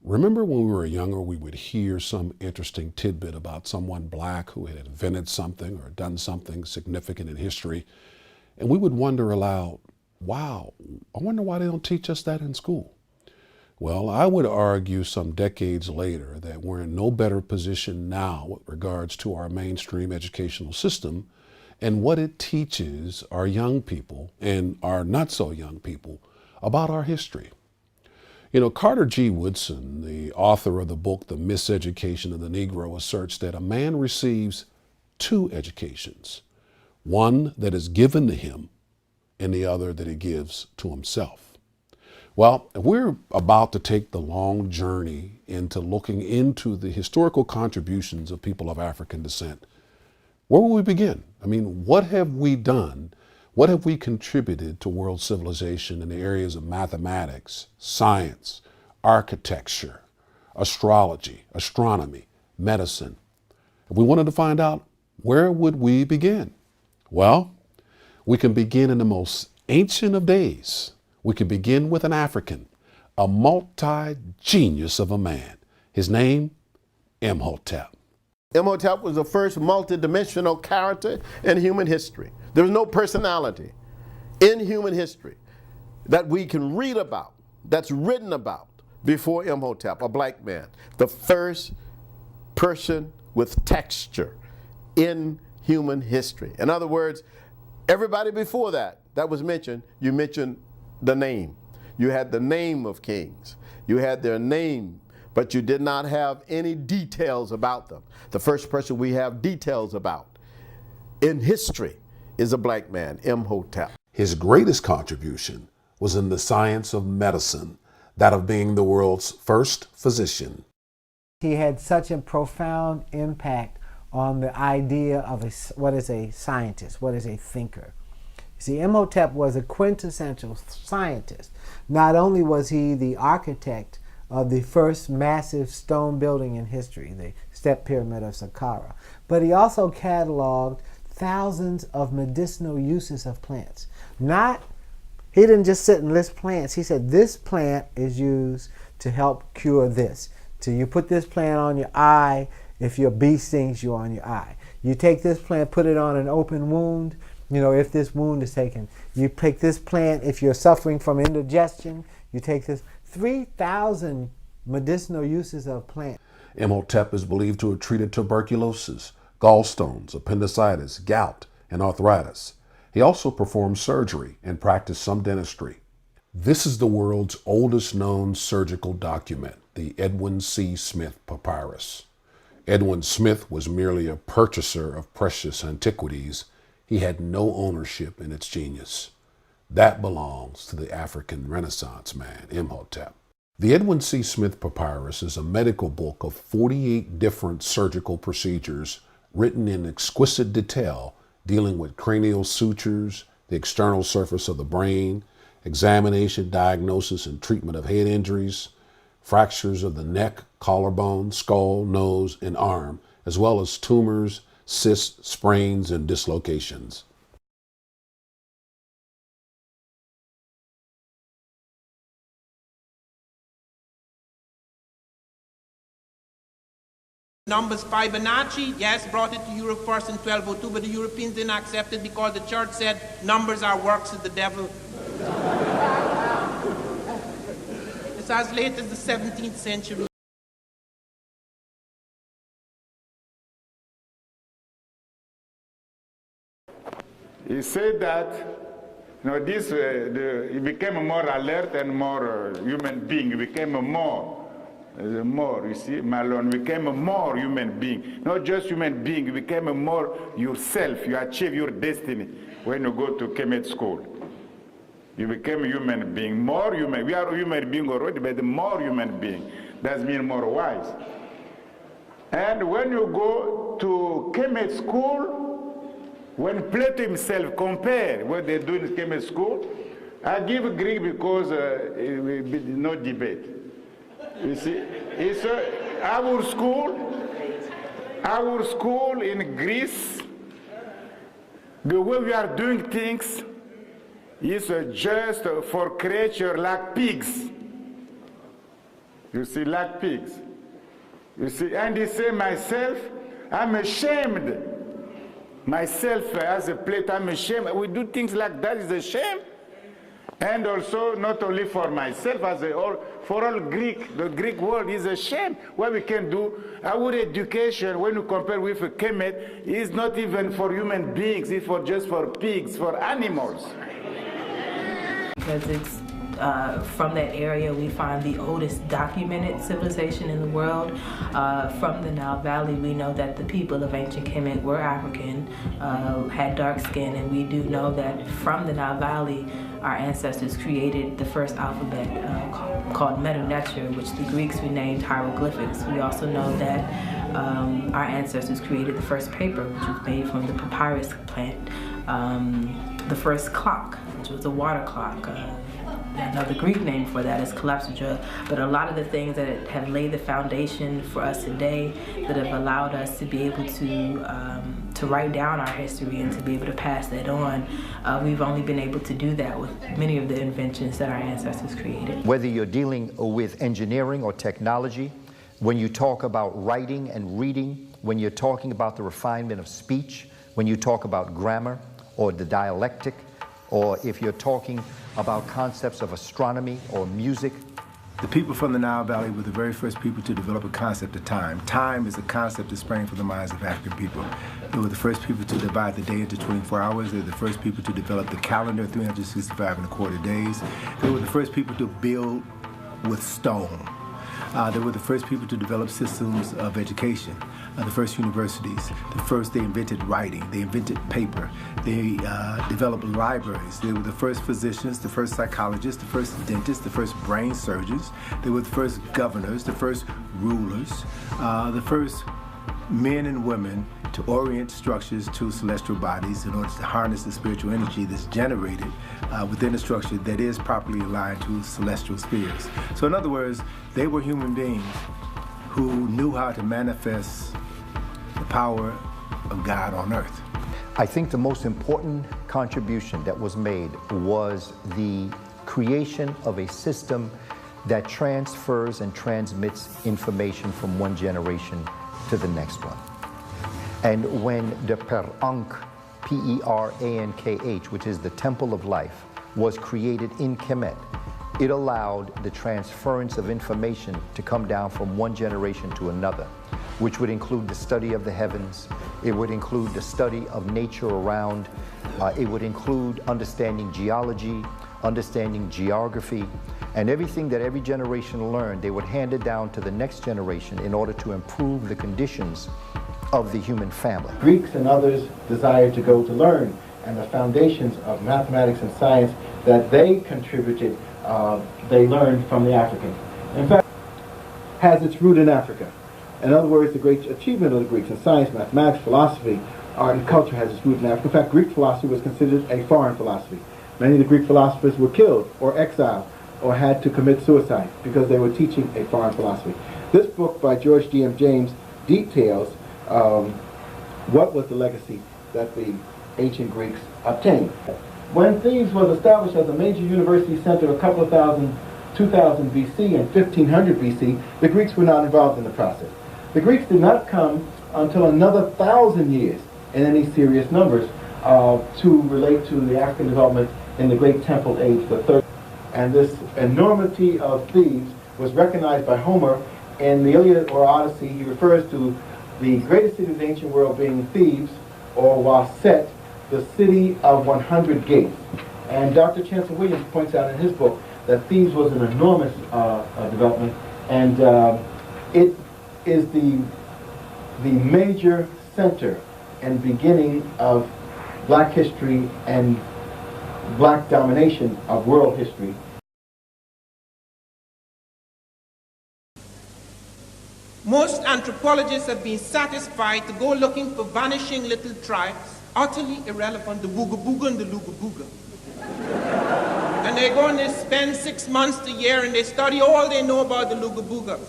Remember when we were younger, we would hear some interesting tidbit about someone black who had invented something or done something significant in history, and we would wonder aloud, wow, I wonder why they don't teach us that in school. Well, I would argue some decades later that we're in no better position now with regards to our mainstream educational system and what it teaches our young people and our not so young people about our history. You know, Carter G. Woodson, the author of the book, The Miseducation of the Negro, asserts that a man receives two educations, one that is given to him and the other that he gives to himself. Well, we're about to take the long journey into looking into the historical contributions of people of African descent. Where will we begin? I mean, what have we done? What have we contributed to world civilization in the areas of mathematics, science, architecture, astrology, astronomy, medicine? If we wanted to find out, where would we begin? Well, we can begin in the most ancient of days. We can begin with an African, a multi-genius of a man. His name, Imhotep. Imhotep was the first multidimensional character in human history. There was no personality in human history that we can read about, that's written about before Imhotep, a black man. The first person with texture in human history. In other words, everybody before that was mentioned, you mentioned the name. You had the name of kings. You had their name, but you did not have any details about them. The first person we have details about in history is a black man, Imhotep. His greatest contribution was in the science of medicine, that of being the world's first physician. He had such a profound impact on the idea of what is a scientist, what is a thinker. See, Imhotep was a quintessential scientist. Not only was he the architect of the first massive stone building in history, the Step Pyramid of Saqqara, but he also cataloged thousands of medicinal uses of plants. He didn't just sit and list plants. He said, this plant is used to help cure this. So you put this plant on your eye if your bee stings you on your eye. You take this plant, put it on an open wound, if this wound is taken. You pick this plant if you're suffering from indigestion. You take this. 3,000 medicinal uses of plants. Imhotep is believed to have treated tuberculosis, gallstones, appendicitis, gout, and arthritis. He also performed surgery and practiced some dentistry. This is the world's oldest known surgical document, the Edwin C. Smith Papyrus. Edwin Smith was merely a purchaser of precious antiquities. He had no ownership in its genius. That belongs to the African Renaissance man, Imhotep. The Edwin C. Smith Papyrus is a medical book of 48 different surgical procedures written in exquisite detail, dealing with cranial sutures, the external surface of the brain, examination, diagnosis, and treatment of head injuries, fractures of the neck, collarbone, skull, nose, and arm, as well as tumors, cysts, sprains, and dislocations. Numbers Fibonacci, yes, brought it to Europe first in 1202, but the Europeans didn't accept it because the church said numbers are works of the devil. It's as late as the 17th century. He said that he became more alert and more human being. He became more, you see, Malone became a more human being. Not just human being, you became a more yourself. You achieve your destiny when you go to Kemet school. You became a human being, more human. We are a human being already, but more human being. That means more wise. And when you go to Kemet school, when Plato himself compared what they do in Kemet school, I give Greek because it will be no debate. You see, it's our school in Greece, the way we are doing things is just for creatures like pigs. You see, like pigs. You see, and he say, myself, I'm ashamed. Myself as a plate, I'm ashamed. We do things like that, is a shame. And also, not only for myself, for all Greek, the Greek world is a shame. What we can do, our education, when you compare with a Kemet, is not even for human beings, it's just for pigs, for animals. Because it's from that area we find the oldest documented civilization in the world. From the Nile Valley, we know that the people of ancient Kemet were African, had dark skin, and we do know that from the Nile Valley, our ancestors created the first alphabet called Meta-Neter, which the Greeks renamed hieroglyphics. We also know that our ancestors created the first paper, which was made from the papyrus plant, the first clock, which was a water clock. Another Greek name for that is Calypsodra, but a lot of the things that have laid the foundation for us today that have allowed us to be able to write down our history and to be able to pass that on, we've only been able to do that with many of the inventions that our ancestors created. Whether you're dealing with engineering or technology, when you talk about writing and reading, when you're talking about the refinement of speech, when you talk about grammar or the dialectic, or if you're talking about concepts of astronomy or music. The people from the Nile Valley were the very first people to develop a concept of time. Time is a concept that sprang from the minds of African people. They were the first people to divide the day into 24 hours. They were the first people to develop the calendar, 365 and a quarter days. They were the first people to build with stone. They were the first people to develop systems of education. The first universities, they invented writing, they invented paper, they developed libraries. They were the first physicians, the first psychologists, the first dentists, the first brain surgeons. They were the first governors, the first rulers, the first men and women to orient structures to celestial bodies in order to harness the spiritual energy that's generated within a structure that is properly aligned to celestial spheres. So in other words, they were human beings who knew how to manifest the power of God on earth. I think the most important contribution that was made was the creation of a system that transfers and transmits information from one generation to the next one. And when the Perank, P-E-R-A-N-K-H, which is the Temple of Life, was created in Kemet, it allowed the transference of information to come down from one generation to another, which would include the study of the heavens, it would include the study of nature around, it would include understanding geology, understanding geography, and everything that every generation learned, they would hand it down to the next generation in order to improve the conditions of the human family. Greeks and others desired to go to learn, and the foundations of mathematics and science that they contributed, they learned from the Africans. In fact, has its root in Africa. In other words, the great achievement of the Greeks in science, mathematics, philosophy, art, and culture has its root in Africa. In fact, Greek philosophy was considered a foreign philosophy. Many of the Greek philosophers were killed or exiled or had to commit suicide because they were teaching a foreign philosophy. This book by George D.M. James details what was the legacy that the ancient Greeks obtained. When Thebes was established as a major university center a couple of 2000 BC and 1500 BC, the Greeks were not involved in the process. The Greeks did not come until another 1,000 years in any serious numbers to relate to the African development in the Great Temple Age, the third. And this enormity of Thebes was recognized by Homer in the Iliad or Odyssey. He refers to the greatest city of the ancient world being Thebes, or Waset, the city of 100 gates. And Dr. Chancellor Williams points out in his book that Thebes was an enormous development, and it is the major center and beginning of black history and black domination of world history. Most anthropologists have been satisfied to go looking for vanishing little tribes, utterly irrelevant, the Booga Booga and the Luga Booga. And they go and they spend 6 months a year and they study all they know about the Luga Booga.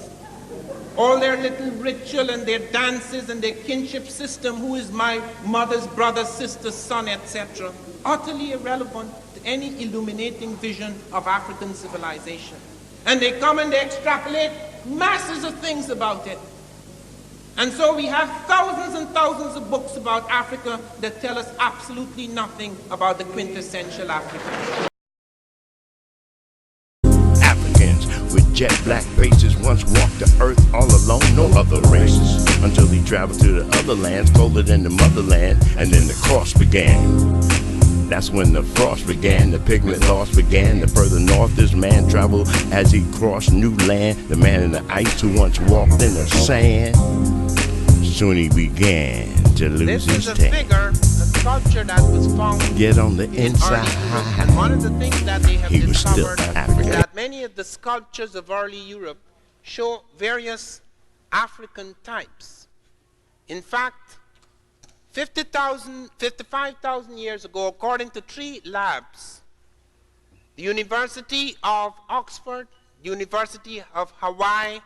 All their little ritual and their dances and their kinship system, who is my mother's brother, sister, son, etc. Utterly irrelevant to any illuminating vision of African civilization. And they come and they extrapolate masses of things about it. And so we have thousands and thousands of books about Africa that tell us absolutely nothing about the quintessential African. Africans with jet black faces once walked the earth all alone, no other races, until he traveled to the other lands colder than the motherland, and then the cross began. That's when the frost began, the pigment loss began. The further north this man traveled as he crossed new land. The man in the ice who once walked in the sand, soon he began to lose his This is a tan. figure, a sculpture that was found Get on the in inside. early Europe. And one of the things that they have He was still discovered is African. that many of the sculptures of early Europe show various African types. In fact, 55,000 years ago, according to 3 labs, the University of Oxford, the University of Hawaii,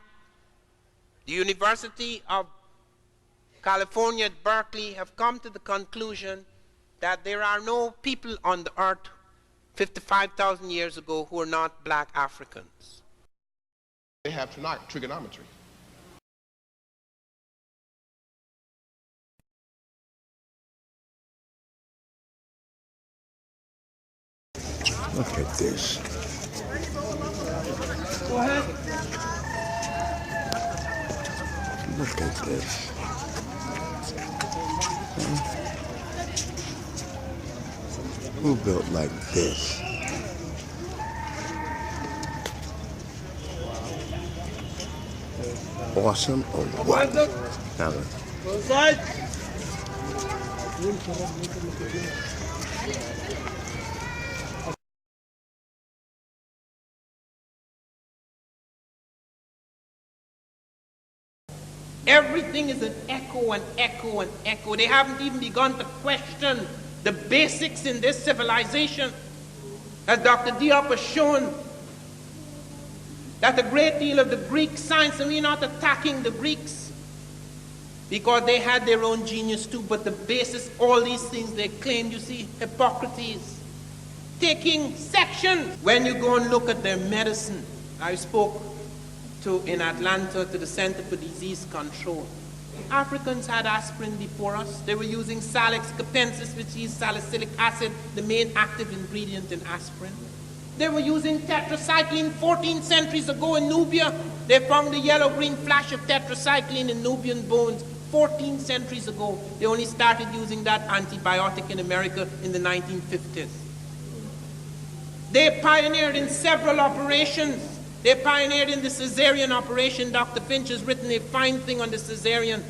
the University of California at Berkeley have come to the conclusion that there are no people on the earth 55,000 years ago who are not black Africans. They have trigonometry. Look at this. Go ahead. Look at this. Who built like this? Awesome or what? Now look. Everything is an echo and echo and echo. They haven't even begun to question the basics in this civilization. As Dr. Diop has shown, that a great deal of the Greek science, and we're not attacking the Greeks, because they had their own genius too, but the basis, all these things they claimed, you see, Hippocrates, taking sections. When you go and look at their medicine, I spoke in Atlanta to the Center for Disease Control. Africans had aspirin before us. They were using Salix capensis, which is salicylic acid, the main active ingredient in aspirin. They were using tetracycline 14 centuries ago in Nubia. They found the yellow-green flash of tetracycline in Nubian bones 14 centuries ago. They only started using that antibiotic in America in the 1950s. They pioneered in several operations. They pioneered in the cesarean operation. Dr. Finch has written a fine thing on the cesarean.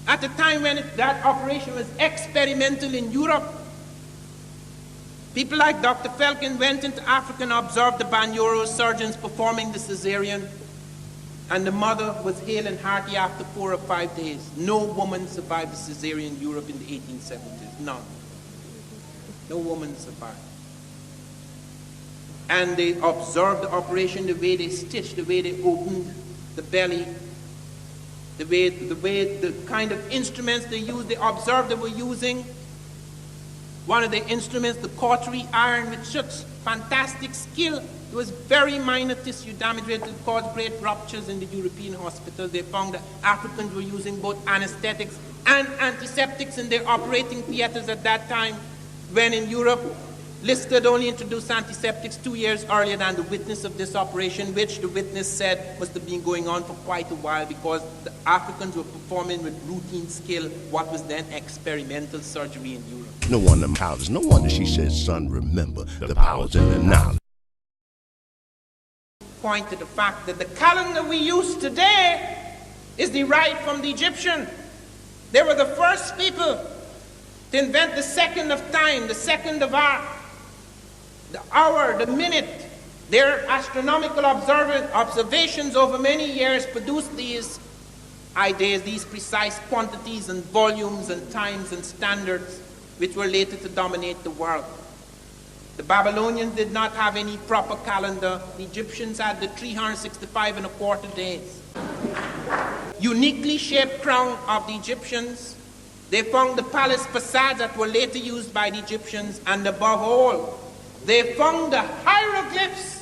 At the time when that operation was experimental in Europe, people like Dr. Felkin went into Africa and observed the Banyoro surgeons performing the cesarean, and the mother was hale and hearty after 4 or 5 days. No woman survived the cesarean in Europe in the 1870s. None. No woman survived. And they observed the operation, the way they stitched, the way they opened the belly, the way the kind of instruments they used. They observed they were using one of the instruments, the cautery iron, with such fantastic skill. It was very minor tissue damage that caused great ruptures in the European hospitals. They found that Africans were using both anesthetics and antiseptics in their operating theaters at that time, when in Europe, Lister had only introduced antiseptics 2 years earlier than the witness of this operation, which the witness said must have been going on for quite a while, because the Africans were performing with routine skill what was then experimental surgery in Europe. No wonder powers. No wonder she said, son, remember the powers in the knowledge. Point to the fact that the calendar we use today is derived from the Egyptian. They were the first people to invent the second of time, the second of art, the hour, the minute. Their astronomical observations over many years produced these ideas, these precise quantities and volumes and times and standards, which were later to dominate the world. The Babylonians did not have any proper calendar. The Egyptians had the 365 1/4 days. Uniquely shaped crown of the Egyptians. They found the palace facades that were later used by the Egyptians, and above all, they found the hieroglyphs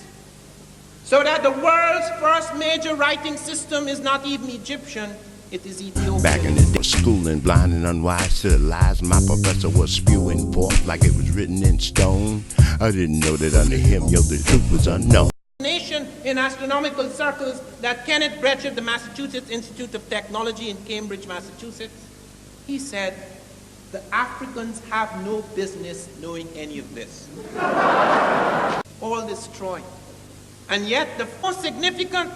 So that the world's first major writing system is not even Egyptian, it is Ethiopian. Back in the day, schooling, blind and unwise to the lies my professor was spewing forth like it was written in stone. I didn't know that under him, the truth was unknown. Nation in astronomical circles that Kenneth Brecher of the Massachusetts Institute of Technology in Cambridge, Massachusetts, he said, the Africans have no business knowing any of this. All destroyed. And yet the most significant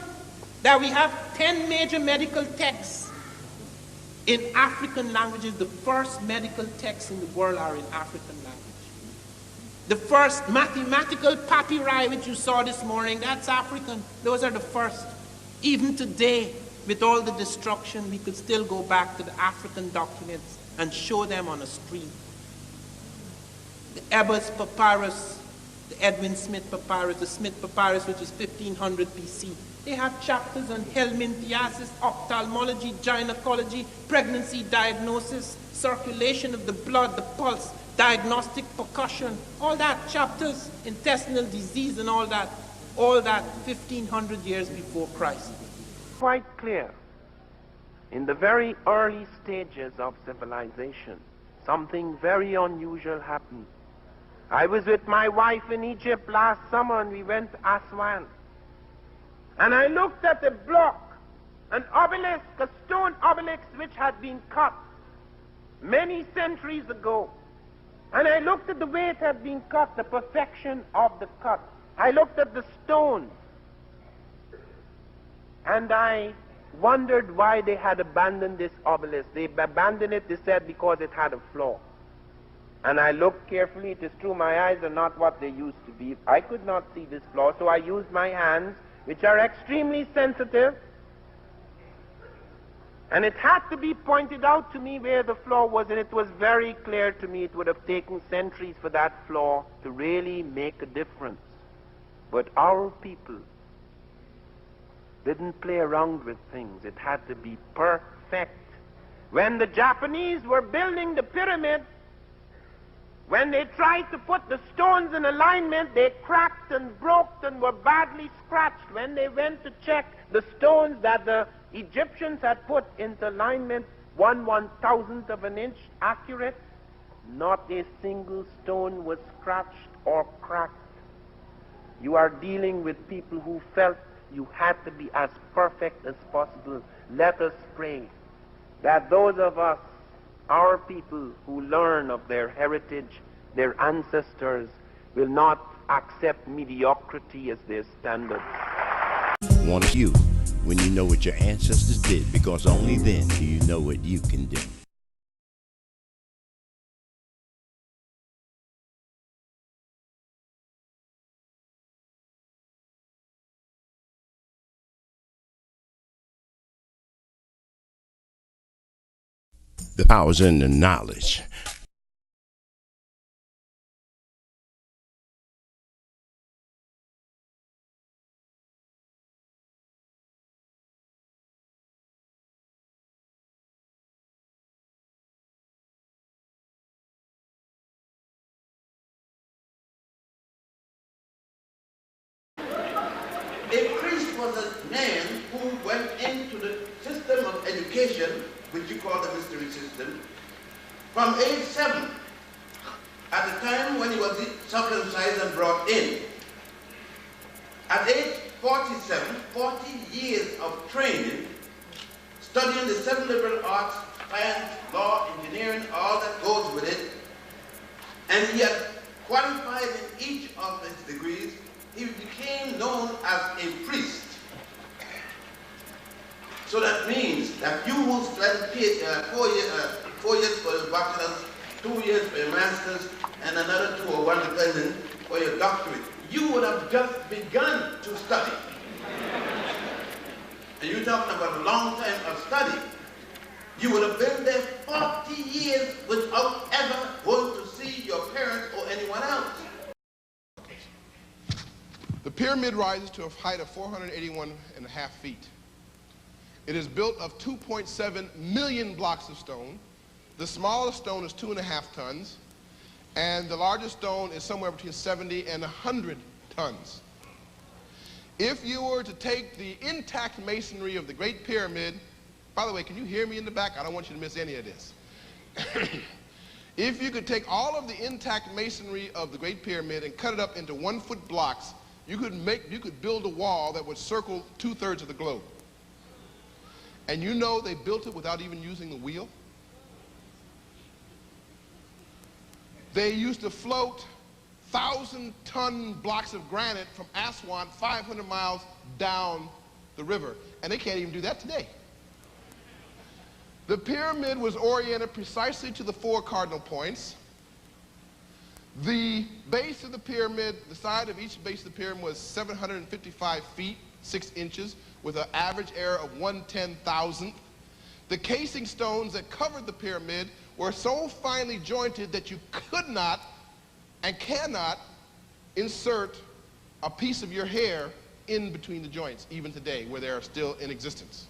that we have 10 major medical texts in African languages. The first medical texts in the world are in African language. The first mathematical papyri which you saw this morning, that's African. Those are the first. Even today, with all the destruction, we could still go back to the African documents and show them on a screen. The Ebers Papyrus, the Edwin Smith Papyrus, the Smith Papyrus, which is 1500 BC. They have chapters on helminthiasis, ophthalmology, gynecology, pregnancy diagnosis, circulation of the blood, the pulse, diagnostic percussion, all that, chapters, intestinal disease and all that 1500 years before Christ. Quite clear, in the very early stages of civilization, something very unusual happened. I was with my wife in Egypt last summer and we went to Aswan. And I looked at a block, an obelisk, a stone obelisk which had been cut many centuries ago. And I looked at the way it had been cut, the perfection of the cut. I looked at the stone. And I wondered why they had abandoned this obelisk. They abandoned it, they said, because it had a flaw. And I looked carefully. It is true, my eyes are not what they used to be. I could not see this flaw, so I used my hands, which are extremely sensitive. And it had to be pointed out to me where the flaw was, and it was very clear to me it would have taken centuries for that flaw to really make a difference. But our people didn't play around with things. It had to be perfect. When the Japanese were building the pyramid, when they tried to put the stones in alignment, they cracked and broke and were badly scratched. When they went to check the stones that the Egyptians had put into alignment, 1/1000th of an inch accurate, not a single stone was scratched or cracked. You are dealing with people who felt you had to be as perfect as possible. Let us pray that those of us, our people who learn of their heritage, their ancestors, will not accept mediocrity as their standard. One of you, when you know what your ancestors did, because only then do you know what you can do. The power's in the knowledge. A priest was a man who went into the system of education, which you call the mystery system, from age 7, at the time when he was circumcised and brought in. At age 47, 40 years of training, studying the 7 liberal arts, science, law, engineering, all that goes with it, and he had qualified in each of his degrees. He became known as a priest. So that means that you will spend 4 years for your bachelor's, 2 years for your master's, and another 2 or 1 depending for your doctorate. You would have just begun to study. And you're talking about a long time of study. You would have been there 40 years without ever going to see your parents or anyone else. The pyramid rises to a height of 481.5 feet. It is built of 2.7 million blocks of stone. The smallest stone is 2.5 tons, and the largest stone is somewhere between 70 and 100 tons. If you were to take the intact masonry of the Great Pyramid, by the way, can you hear me in the back? I don't want you to miss any of this. If you could take all of the intact masonry of the Great Pyramid and cut it up into 1-foot blocks, you could build a wall that would circle 2/3 of the globe. And you know they built it without even using the wheel? They used to float 1,000-ton blocks of granite from Aswan 500 miles down the river, and they can't even do that today. The pyramid was oriented precisely to the 4 cardinal points. The base of the pyramid, the side of each base of the pyramid was 755 feet, 6 inches, with an average error of 1/10,000th. The casing stones that covered the pyramid were so finely jointed that you could not and cannot insert a piece of your hair in between the joints, even today, where they are still in existence.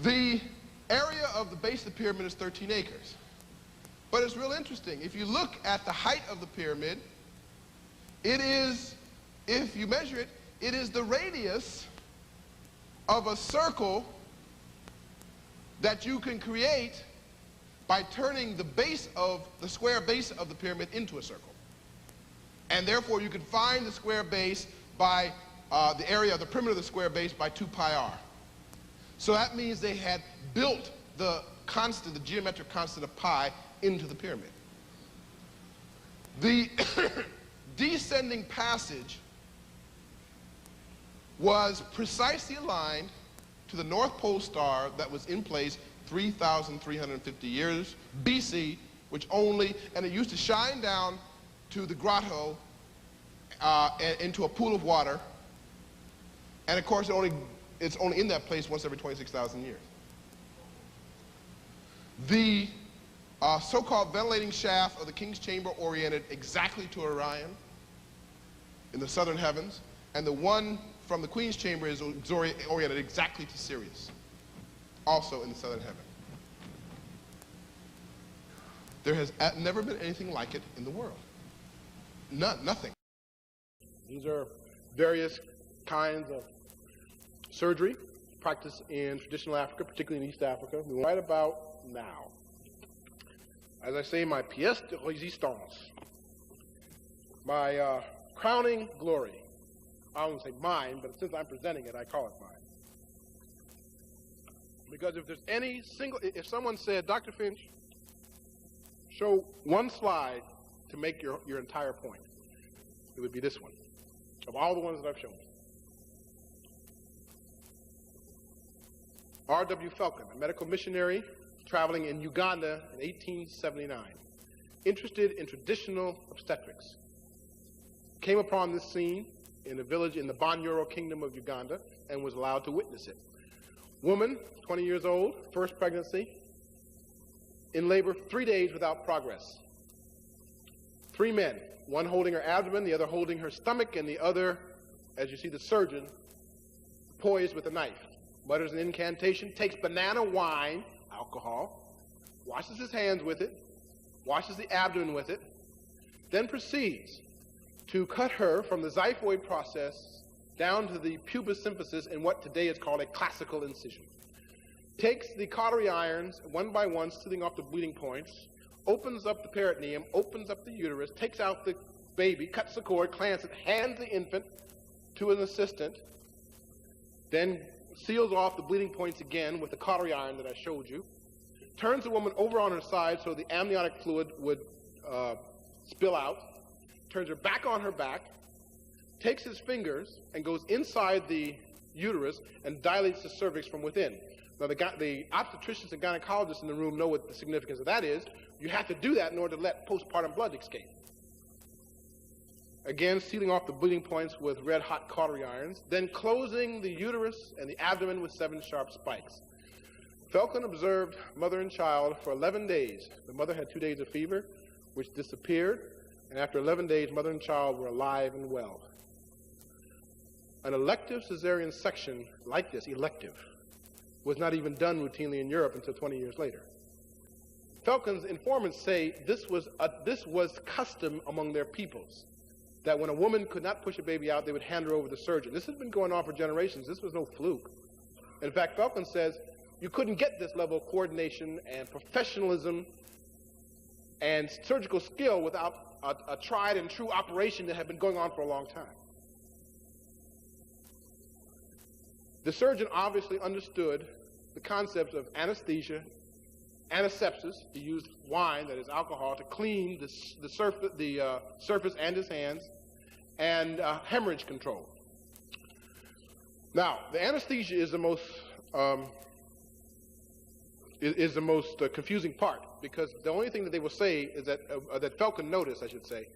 The area of the base of the pyramid is 13 acres. But it's real interesting. If you look at the height of the pyramid, it is, if you measure it, it is the radius of a circle that you can create by turning the base of the square base of the pyramid into a circle. And therefore you can find the square base by the area of the perimeter of the square base by 2 pi r. So that means they had built the constant, the geometric constant of pi, into the pyramid. The descending passage was precisely aligned to the North Pole star that was in place 3,350 years BC, which only, and it used to shine down to the grotto into a pool of water, and of course it's only in that place once every 26,000 years. The so-called ventilating shaft of the King's Chamber oriented exactly to Orion in the southern heavens, and the one from the Queen's Chamber is oriented exactly to Sirius, also in the southern heaven. There has never been anything like it in the world. Nothing. These are various kinds of surgery practiced in traditional Africa, particularly in East Africa, right about now. As I say, my pièce de résistance, my crowning glory. I won't say mine, but since I'm presenting it, I call it mine. Because if there's any single, if someone said, Dr. Finch, show one slide to make your entire point, it would be this one, of all the ones that I've shown. R.W. Falcon, a medical missionary traveling in Uganda in 1879, interested in traditional obstetrics, came upon this scene in a village in the Banyoro Kingdom of Uganda and was allowed to witness it. Woman, 20 years old, first pregnancy, in labor 3 days without progress. 3 men, one holding her abdomen, the other holding her stomach, and the other, as you see the surgeon, poised with a knife. Mutters an incantation, takes banana wine, alcohol, washes his hands with it, washes the abdomen with it, then proceeds to cut her from the xiphoid process down to the pubis symphysis in what today is called a classical incision. Takes the cautery irons one by one, slitting off the bleeding points, opens up the peritoneum, opens up the uterus, takes out the baby, cuts the cord, clamps it, hands the infant to an assistant, then seals off the bleeding points again with the cautery iron that I showed you, turns the woman over on her side so the amniotic fluid would spill out, turns her back on her back, takes his fingers and goes inside the uterus and dilates the cervix from within. Now the obstetricians and gynecologists in the room know what the significance of that is. You have to do that in order to let postpartum blood escape. Again, sealing off the bleeding points with red-hot cautery irons, then closing the uterus and the abdomen with 7 sharp spikes. Falcon observed mother and child for 11 days. The mother had 2 days of fever, which disappeared, and after 11 days, mother and child were alive and well. An elective cesarean section like this, elective, was not even done routinely in Europe until 20 years later. Falcon's informants say this was custom among their peoples. that when a woman could not push a baby out, they would hand her over to the surgeon. This has been going on for generations. This was no fluke. In fact, Falcon says you couldn't get this level of coordination and professionalism and surgical skill without a tried and true operation that had been going on for a long time. The surgeon obviously understood the concepts of anesthesia, antisepsis. He used wine, that is alcohol, to clean the surface and his hands, and hemorrhage control. Now, the anesthesia is the most confusing part, because the only thing that they will say is that that Falcon noticed, I should say,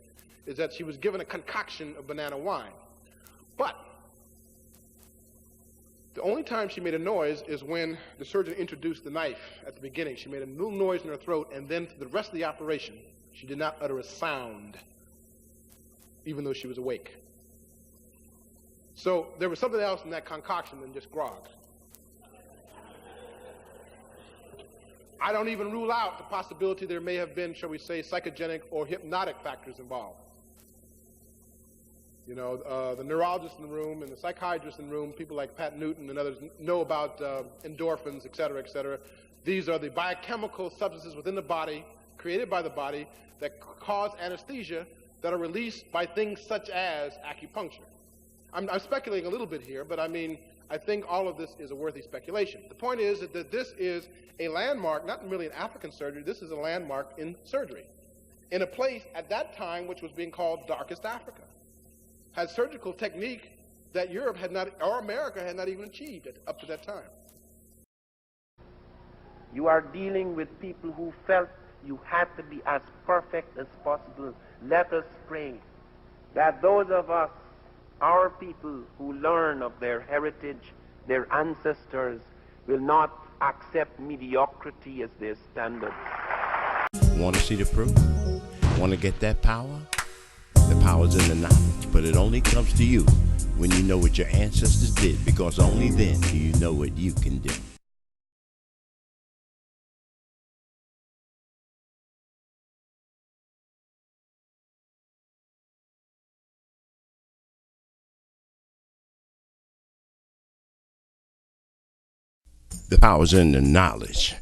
is that she was given a concoction of banana wine. But the only time she made a noise is when the surgeon introduced the knife at the beginning. She made a little noise in her throat, and then for the rest of the operation, she did not utter a sound, even though she was awake. So there was something else in that concoction than just grog. I don't even rule out the possibility there may have been, shall we say, psychogenic or hypnotic factors involved. You know, the neurologist in the room and the psychiatrist in the room, people like Pat Newton and others, know about endorphins, et cetera, et cetera. These are the biochemical substances within the body, created by the body, that cause anesthesia, that are released by things such as acupuncture. I'm speculating a little bit here, but I mean, I think all of this is a worthy speculation. The point is that this is a landmark, not merely in African surgery, this is a landmark in surgery, in a place at that time which was being called Darkest Africa. Had surgical technique that Europe had not, or America had not even achieved up to that time. You are dealing with people who felt you had to be as perfect as possible. Let us pray that those of us, our people who learn of their heritage, their ancestors, will not accept mediocrity as their standard. Want to see the proof? Want to get that power? The power's in the knowledge, but it only comes to you when you know what your ancestors did, because only then do you know what you can do. The power's in the knowledge,